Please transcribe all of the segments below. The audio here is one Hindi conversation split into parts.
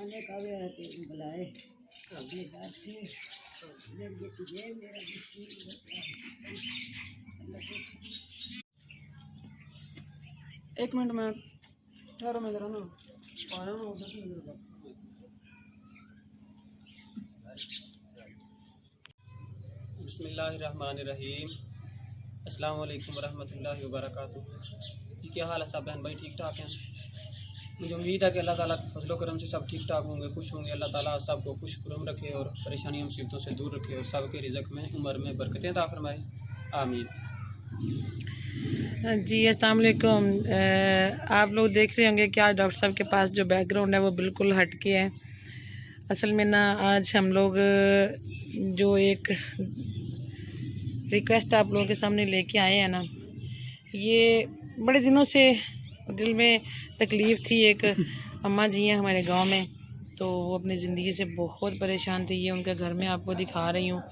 जाने कब बुलाए ये दर थे मेरे तुझे मेरा मिस्कीन एक मिनट में ठहरो, मैं जरा ना आया हूँ उधर से इधर का। बिस्मिल्लाहिर्रहमानिर्रहीम। अस्सलाम वालेकुम वरहमतुल्लाहि वबरकातुहू। जी क्या हाल है सब बहन भाई, ठीक ठाक हैं? मुझे उम्मीद है कि अल्लाह ताला के फजलो करम से सब ठीक ठाक होंगे, खुश होंगे। अल्लाह ताला सबको खुश खुरम रखे और परेशानियों मुसीबतों से दूर रखे और सबके रिज़्क़ में उम्र में बरकतें अता फरमाए, आमीन। जी अस्सलाम वालेकुम। आप लोग देख रहे होंगे कि आज डॉक्टर साहब के पास जो बैकग्राउंड है वो बिल्कुल हट के है। असल में ना आज हम लोग जो एक रिक्वेस्ट आप लोगों के सामने लेके आए हैं ना, ये बड़े दिनों से दिल में तकलीफ़ थी। एक अम्मा जी हैं हमारे गांव में, तो वो अपनी ज़िंदगी से बहुत परेशान थी। ये उनका घर में आपको दिखा रही हूँ।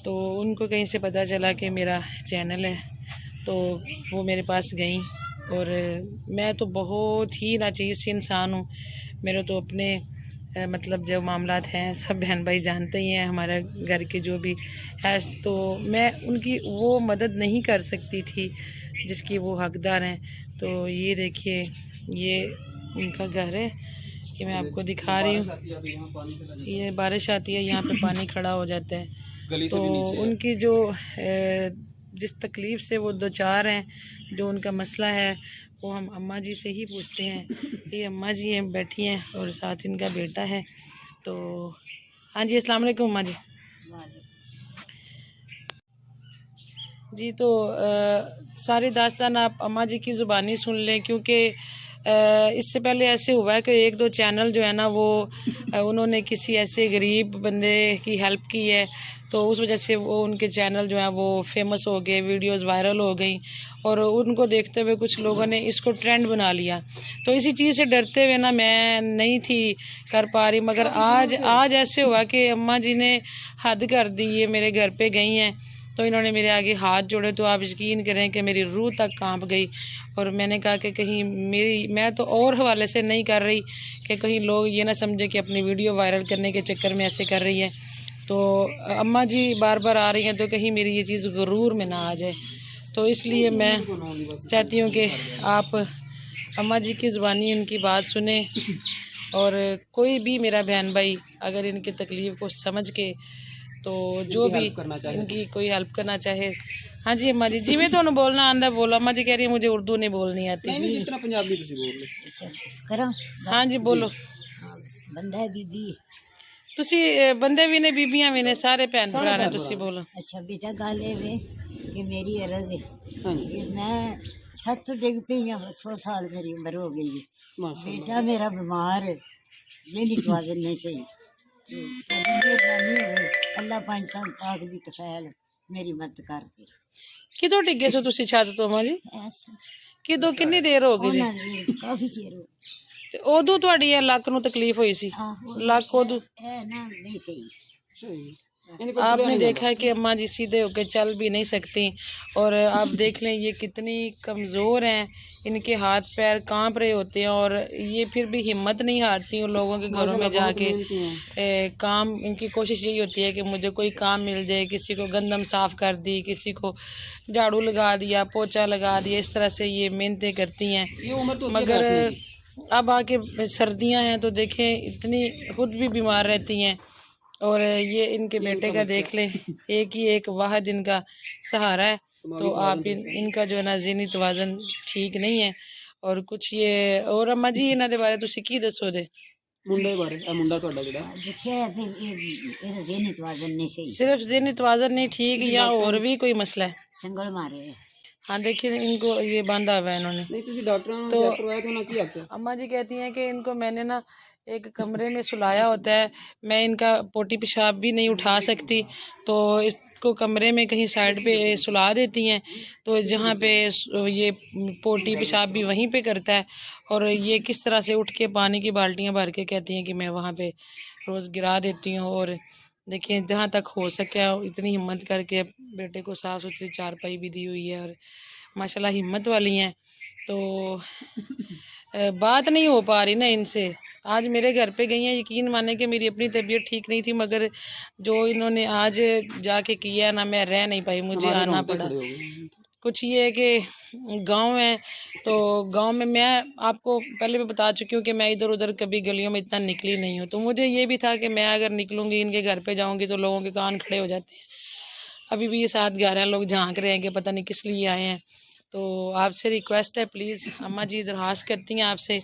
तो उनको कहीं से पता चला कि मेरा चैनल है, तो वो मेरे पास गई। और मैं तो बहुत ही नाचीज़ इंसान हूँ। मेरे तो अपने मतलब जो मामलात हैं सब बहन भाई जानते ही हैं, हमारे घर के जो भी है, तो मैं उनकी वो मदद नहीं कर सकती थी जिसकी वो हकदार हैं। तो ये देखिए, ये उनका घर है, कि मैं आपको दिखा रही हूँ। ये बारिश आती है, यहाँ पे पानी खड़ा हो जाता है। तो उनकी जो जिस तकलीफ़ से वो दो चार हैं, जो उनका मसला है, वो हम अम्मा जी से ही पूछते हैं। ये अम्मा जी हैं, बैठी हैं, और साथ इनका बेटा है। तो हाँ जी, अस्सलाम वालेकुम अम्मा जी। जी तो सारी दास्तान आप अम्मा जी की ज़ुबानी सुन लें, क्योंकि इससे पहले ऐसे हुआ है कि एक दो चैनल जो है ना वो उन्होंने किसी ऐसे गरीब बंदे की हेल्प की है, तो उस वजह से वो उनके चैनल जो है वो फेमस हो गए, वीडियोस वायरल हो गई, और उनको देखते हुए कुछ लोगों ने इसको ट्रेंड बना लिया। तो इसी चीज़ से डरते हुए ना मैं नहीं थी कर पा रही, मगर आज ऐसे हुआ कि अम्मा जी ने हद कर दी। ये मेरे घर पे गई हैं, तो इन्होंने मेरे आगे हाथ जोड़े, तो आप यकीन करें कि मेरी रूह तक कांप गई। और मैंने कहा कि कहीं मैं तो और हवाले से नहीं कर रही कि कहीं लोग ये ना समझे कि अपनी वीडियो वायरल करने के चक्कर में ऐसे कर रही है। तो अम्मा जी बार बार आ रही हैं, तो कहीं मेरी ये चीज़ गुरूर में ना आ जाए। तो इसलिए मैं चाहती हूँ कि आप अम्मा जी की ज़ुबानी इनकी बात सुने, और कोई भी मेरा बहन भाई अगर इनकी तकलीफ़ को समझ के, तो जो भी इनकी कोई हेल्प करना चाहे। हाँ जी अम्मा जी, जिमें तो बोलना आंदा बोलो। अम्मा जी कह रही है मुझे उर्दू नहीं बोलनी आती। नहीं जिस तरह पंजाबी तुसी बोल ले। अच्छा करो। हाँ जी बोलो। बंदा है बीबी तुसी बंदे भी ने बीबियां भी ने, सारे भैन भरा ने, तुसी बोलो। अच्छा बेटा गल ये वे कि मेरी अर्ज है कि मैं छत तो डिग पई हूँ, 100 साल मेरी उम्र हो गई है। बेटा मेरा बीमार है, ये नहीं तवाजन नहीं सही। अल्लाह पाक दी तफैल मेरी मदद कर दे। किदों डिगे सो तुसी छत तो अम्मा जी? किदों कितनी देर हो गई जी? काफी चेर हो ते उदों तुहाडी ये लक नूं तकलीफ हुई सी? लक उदों ना नहीं सही। आपने देखा है कि अम्मा जी सीधे होकर चल भी नहीं सकती, और आप देख लें ये कितनी कमज़ोर हैं, इनके हाथ पैर कांप रहे होते हैं, और ये फिर भी हिम्मत नहीं हारती उन लोगों के घरों में जाके काम। इनकी कोशिश यही होती है कि मुझे कोई काम मिल जाए, किसी को गंदम साफ़ कर दी, किसी को झाड़ू लगा दिया, पोछा लगा दिया, इस तरह से ये मेहनतें करती हैं। मगर अब आके सर्दियाँ हैं तो देखें इतनी खुद भी बीमार रहती हैं, और ये इनके बेटे का देख लें, एक वाहिद इनका सहारा है। तो आप इनका जो है ना ज़हनी तवाज़न ठीक नहीं है। और कुछ ये और अम्मा जी इन्हां दे बारे तुसी की दसो दे? मुंडे बारे मुंडा तुहाडा जेड़ा ज़हनी तवाज़न नहीं सही, सिर्फ ज़हनी तवाज़न नहीं ठीक, या और भी कोई मसला है? संगल मारे। हाँ देखिए इनको ये बांधा हुआ है इन्होंने। नहीं तुसी डॉक्टर ने तो चेक करवाया तो ना की आख्या? अम्मा जी कहती हैं कि इनको मैंने ना एक कमरे में सुलाया होता है, मैं इनका पोटी पेशाब भी नहीं उठा सकती, तो इसको कमरे में कहीं साइड पे सुला देती हैं, तो जहाँ पे ये पोटी पेशाब भी वहीं पे करता है। और ये किस तरह से उठ के पानी की बाल्टियाँ भर के कहती हैं कि मैं वहाँ पे रोज़ गिरा देती हूँ। और देखिए जहाँ तक हो सके इतनी हिम्मत करके बेटे को साफ़ सुथरी चारपाई भी दी हुई है, और माशाल्लाह हिम्मत वाली हैं। तो बात नहीं हो पा रही ना इनसे, आज मेरे घर पे गई हैं, यकीन माने कि मेरी अपनी तबीयत ठीक नहीं थी, मगर जो इन्होंने आज जाके किया ना, मैं रह नहीं पाई, मुझे आना पड़ा। कुछ ये है कि गांव है, तो गांव में मैं आपको पहले भी बता चुकी हूँ कि मैं इधर उधर कभी गलियों में इतना निकली नहीं हूँ, तो मुझे ये भी था कि मैं अगर निकलूँगी, इनके घर पे जाऊँगी तो लोगों के कान खड़े हो जाते हैं। अभी भी ये साथ 11 लोग झांक रहे हैं कि पता नहीं किस लिए आए हैं। तो आपसे रिक्वेस्ट है प्लीज़, अम्मा जी दरखास्त करती हैं आपसे।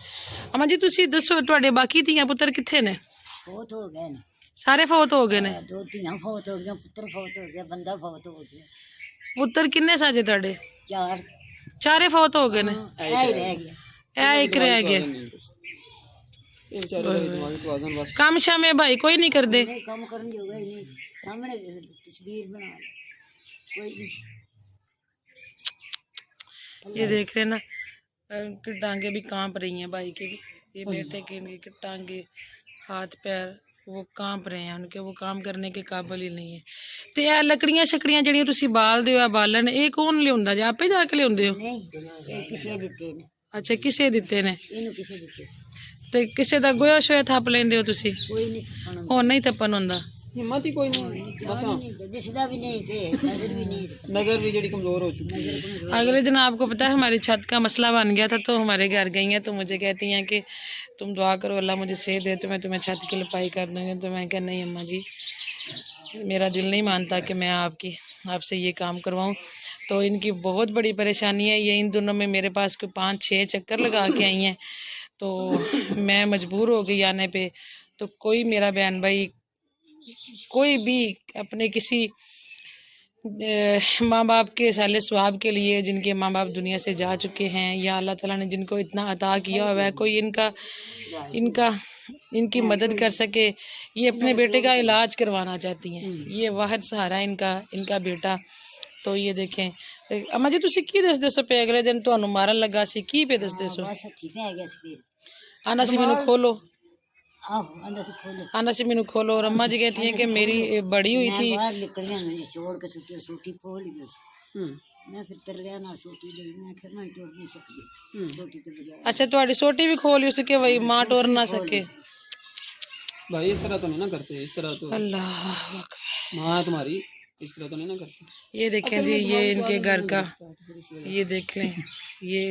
अम्मा जी तुसी दसो तुहाडे बाकी धीआं पुत्तर कित्थे ने? फौत हो गए ने, सारे फौत हो गए ने? दो धियां फौत हो गई, पुत्र फौत हो गया, बंदा फौत हो गया। पुत्तर किन्ने साजे तुहाडे? 4 चारे फौत हो गए ने? ऐ ही रह गया। ए एक रह गया। ये बेचारे का भी दिमागी तवाज़ुन बस। काम शाम है भाई कोई नहीं कर दे? नहीं काम करने जोगा ही नहीं, सामने तस्वीर बना ले, कोई नहीं। ये देख रहे ना, कि टांगे भी कांप रही हैं भाई के भी, ये बेटे के इनके कि टांगे हाथ पैर वो कांप रहे हैं उनके, वो काम करने के काबिल ही नहीं है। ते ਇਹ ਲੱਕੜੀਆਂ ਛਕੜੀਆਂ ਜਿਹੜੀਆਂ ਤੁਸੀਂ ਬਾਲਦੇ ਹੋ ਆ ਬਾਲਣ, ਇਹ ਕੌਣ ਲਿਆਉਂਦਾ ਜਾਂ ਆਪੇ ਜਾ ਕੇ ਲਿਆਉਂਦੇ ਹੋ? नहीं ये किसे दिते ने, ਅੱਛਾ ਕਿਸੇ ਦਿੱਤੇ ਨੇ? इन्हू किसे दिते, ਤੇ ਕਿਸੇ ਦਾ ਗੋਇਆ ਸ਼ੋਇਆ ਥੱਪ ਲੈਂਦੇ ਹੋ ਤੁਸੀਂ? कोई नहीं थप्पण ਹੁਣ नहीं थप्पन ਹੁੰਦਾ? हिम्मत ही कोई नहीं, बस दिसदा भी नहीं थे, नजर भी नहीं, नजर भी जड़ी कमजोर हो चुकी है। नजर को अगले दिन आपको पता है हमारी छत का मसला बन गया था, तो हमारे घर गई हैं, तो मुझे कहती हैं कि तुम दुआ करो अल्लाह मुझे सेहत दे तो मैं तुम्हें छत की लिपाई कर दूँगी। तो मैं कहा नहीं अम्मा जी, मेरा दिल नहीं मानता कि मैं आपसे ये काम करवाऊँ। तो इनकी बहुत बड़ी परेशानी है, ये इन दोनों में मेरे पास कोई 5-6 चक्कर लगा के आई हैं, तो मैं मजबूर हो गई आने पे। तो कोई मेरा बहन भाई कोई भी अपने किसी माँ बाप के साले स्वाब के लिए, जिनके माँ बाप दुनिया से जा चुके हैं, या अल्लाह ताला ने जिनको इतना अता किया हुआ है, कोई इनकी मदद कर सके। ये अपने बेटे का इलाज करवाना चाहती हैं, ये वाहिद सहारा है इनका बेटा। तो ये देखें अम्मा जी तुसी की दसदे सो पे अगले दिन तुहानू मारन लगा सी, की पे दसदे सो? बस हथी पे आ गया सी, फिर आना सी मैनू खोलो, आओ अंदर से खोलो। आना सी मैनू खोलो। और अम्मा जी कहती हैं कि मेरी बड़ी हुई मैं थी। बाहर निकलिया, मुझे छोड़ के सूटी खोल गई। मैं फिर कर लिया ना सूटी ली, मैं फिर मैं टोर नहीं सकती सूटी के बगैर। अच्छा तुम्हारी सोटी भी खोल सके वही माँ टोर ना सके? भाई इस तरह तो नहीं ना करते, इस तरह तो अल्लाह अकबर। माँ तुम्हारी इस तरह तो नहीं ना करती। ये देखें जी, ये इनके घर का, ये देख लें, ये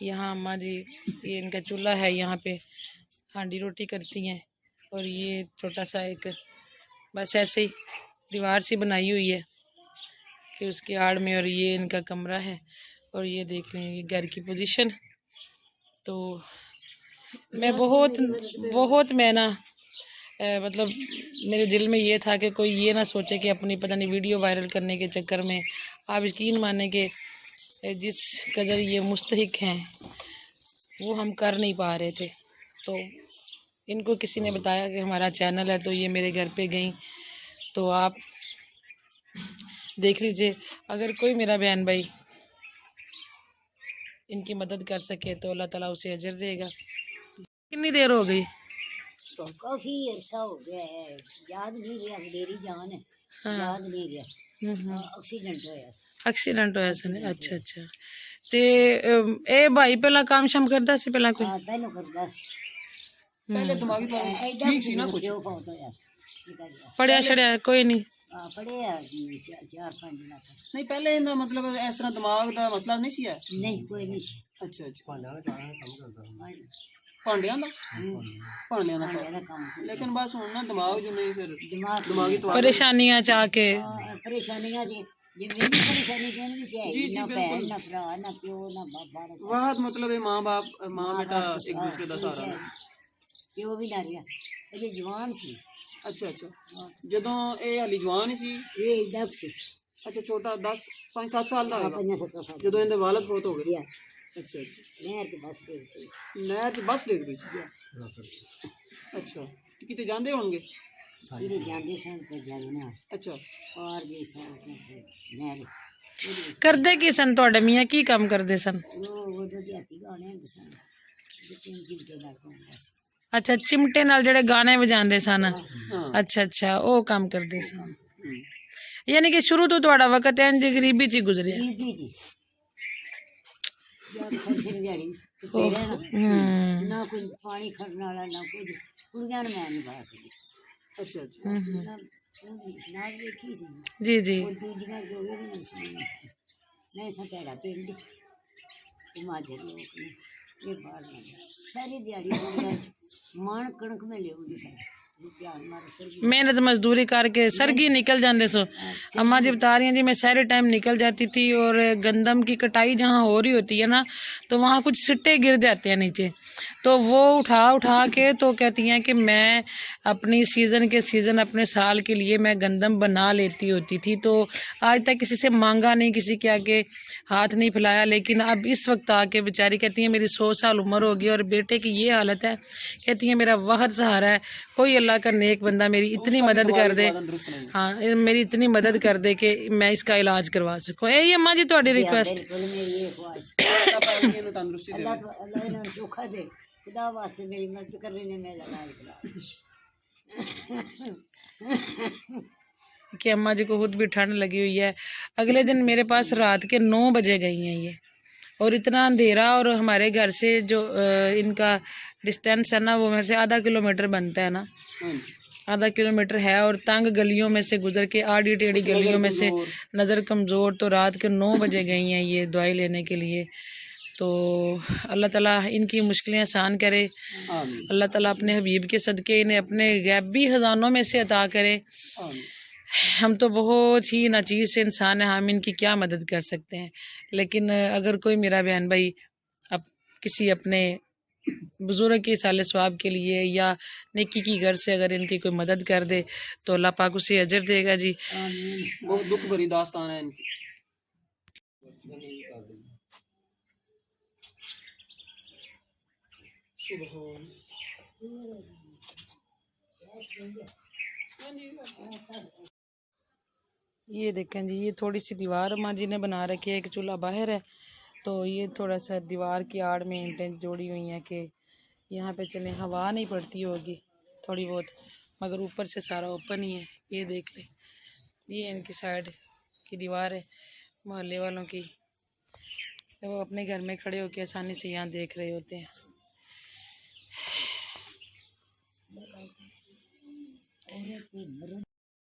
यहाँ अम्मा जी, ये इनका चूल्हा है, यहाँ पे हांडी रोटी करती हैं। और ये छोटा सा एक बस ऐसे ही दीवार सी बनाई हुई है कि उसकी आड़ में, और ये इनका कमरा है। और ये देख लें ये घर की पोजीशन। तो मैं बहुत मैं ना मतलब मेरे दिल में ये था कि कोई ये ना सोचे कि अपनी पता नहीं वीडियो वायरल करने के चक्कर में, आप यकीन माने कि जिस कदर ये मुस्तहिक हैं वो हम कर नहीं पा रहे थे। तो इनको किसी ने बताया कि हमारा चैनल है, तो ये मेरे घर पे गई। तो आप देख लीजिए, अगर कोई मेरा बहन भाई इनकी मदद कर सके तो अल्लाह ताला उसे अजर देगा। कितनी देर हो गई? काफी अरसा हो गया है, याद नहीं रहा, मेरी जान है, याद नहीं रहा। एक्सीडेंट होया सी। एक्सीडेंट होया सी? अच्छा अच्छा। ते ए भाई पहला काम शाम करदा सी? पहला कोई पहले करदा सी, पहले दिमागी तो ठीक सी ना कुछ। पढ़िया छड़िया कोई नहीं? पढ़े 4-5 दिन नहीं पहले इनका मतलब इस तरह दिमाग का मसला नहीं सी है? नहीं कोई नहीं। अच्छा अच्छा। भांडियां दा काम, लेकिन बस हुन ना दिमाग जो नहीं, फिर दिमागी तो परेशानियां चाह के परेशानियां जी मेरी परेशानी जन भी है, ना बहन ना भरा ना प्यो ना बाबा ना वाहद मतलब है माँ बाप माँ बेटा एक दूसरे का सहारा है। प्यो भी ना रहा, अजे जवान सी। अच्छा अच्छा। जदों ए हाली जवान ही सी? ये डब सी। अच्छा छोटा 5-7 साल का होगा 5-7 साल जदों इनके वालद बहुत हो गए? अच्छा अच्छा। नहर के बस देख नहर च बस डिग गई सी? अच्छा किते जांदे होंगे? इधर जांदे सन तो जाने ना। अच्छा। और जी सन नहर करदे की सन तुहाडे मियां, की काम करदे सन? वो तो जाती गाने होंदे सन, लेकिन चिमटे दा काम। अच्छा चिमटे नाल जेड़े गाने बजांदे सन? अच्छा अच्छा वो काम करदे सन। यानी कि शुरू तो तुहाडा वक्त इंज गरीबी च गुजरिया? गरीबी जी, या तो सारी दिहाड़ी ਤੇ ਤੇਰੇ ਨਾ ਕੁਝ ਪਾਣੀ ਖੜਨ ਵਾਲਾ ਨਾ ਕੁਝ ਕੁੜੀਆਂ ਨੂੰ ਮੈਂ ਨਹੀਂ ਬਾਕਦੀ अच्छा अच्छा ਨਾ ਉਹਦੀ ਸ਼ਨਾਦ ਵੇਖੀ ਸੀ जी जी ਉਹ ਦੂਜੀਆਂ ਜੋ ਇਹਦੇ ਨਾਲ ਸੁਣੀ ਸੀ ਮੈਂ ਸਤੇੜਾ ਪਿੰਡ ਤੇ ਮਾਝੇ ਲੋਕ ਨੇ ਇਹ ਬਾਹਰ ਨਾ ਸਾਰੀ ਦਿਹਾੜੀ ਕੁੜੀਆਂ ਮਣ ਕਣਕ ਮੈਂ ਲਿਆਉਂਦੀ ਸਾਂ ਧਿਆਨ ਮਾਰੋ ਸਰਗੀ मेहनत मजदूरी करके सरगी निकल जाते सो। अम्मा जी बता रही हैं जी मैं सारे टाइम निकल जाती थी और गंदम की कटाई जहाँ हो रही होती है ना तो वहाँ कुछ सिट्टे गिर जाते हैं नीचे, तो वो उठा उठा के तो कहती हैं कि मैं अपनी सीज़न के सीज़न अपने साल के लिए मैं गंदम बना लेती होती थी। तो आज तक किसी से मांगा नहीं, किसी के आगे हाथ नहीं फैलाया, लेकिन अब इस वक्त आके बेचारी कहती है मेरी 100 साल उम्र हो गई और बेटे की ये हालत है, कहती है मेरा वहद सहारा है, कोई अल्लाह का नेक बंदा मेरी इतनी मदद कर दे, हाँ मेरी इतनी मदद कर दे कि मैं इसका इलाज करवा सकूँ। यही अम्मा जी थोड़ी रिक्वेस्ट। बिल्कुल मेरी ये ख्वाहिश तंदुरुस्ती दे अल्लाह तो अल्लाह इन्हें धोखा दे, खुदा वास्ते मेरी मदद करने ने मेरा इलाज करा। कि अम्मा जी को खुद भी ठंड लगी हुई है। अगले दिन मेरे पास रात के 9 बजे गई हैं ये, और इतना अंधेरा, और हमारे घर से जो इनका डिस्टेंस है ना वो मेरे से आधा किलोमीटर बनता है ना, आधा किलोमीटर है, और तंग गलियों में से गुजर के आड़ी टेढ़ी गलियों में से नज़र कमज़ोर, तो रात के 9 बजे गई हैं ये दवाई लेने के लिए। तो अल्लाह ताला इनकी मुश्किलें आसान करे, अल्लाह ताला अपने हबीब के सदक़े इन्हें अपने गैबी ख़जानों में से अता करे। हम तो बहुत ही नाचीज़ इंसान हैं, हम इनकी क्या मदद कर सकते हैं, लेकिन अगर कोई मेरा बहन भाई अब किसी अपने बुज़ुर्ग के साले सवाब के लिए या नेकी की घर से अगर इनकी कोई मदद कर दे तो अल्लाह पाक उसे अजर देगा जी। बहुत दुख भरी दास्तान है इनकी। ये देखें जी, ये थोड़ी सी दीवार अम्मा जी ने बना रखी है, एक चूल्हा बाहर है, तो ये थोड़ा सा दीवार की आड़ में ईंटें जोड़ी हुई हैं कि यहाँ पे चलें हवा नहीं पड़ती होगी थोड़ी बहुत, मगर ऊपर से सारा ओपन ही है। ये देख लें, ये इनकी साइड की दीवार है मोहल्ले वालों की, तो वो अपने घर में खड़े होकर आसानी से यहाँ देख रहे होते हैं।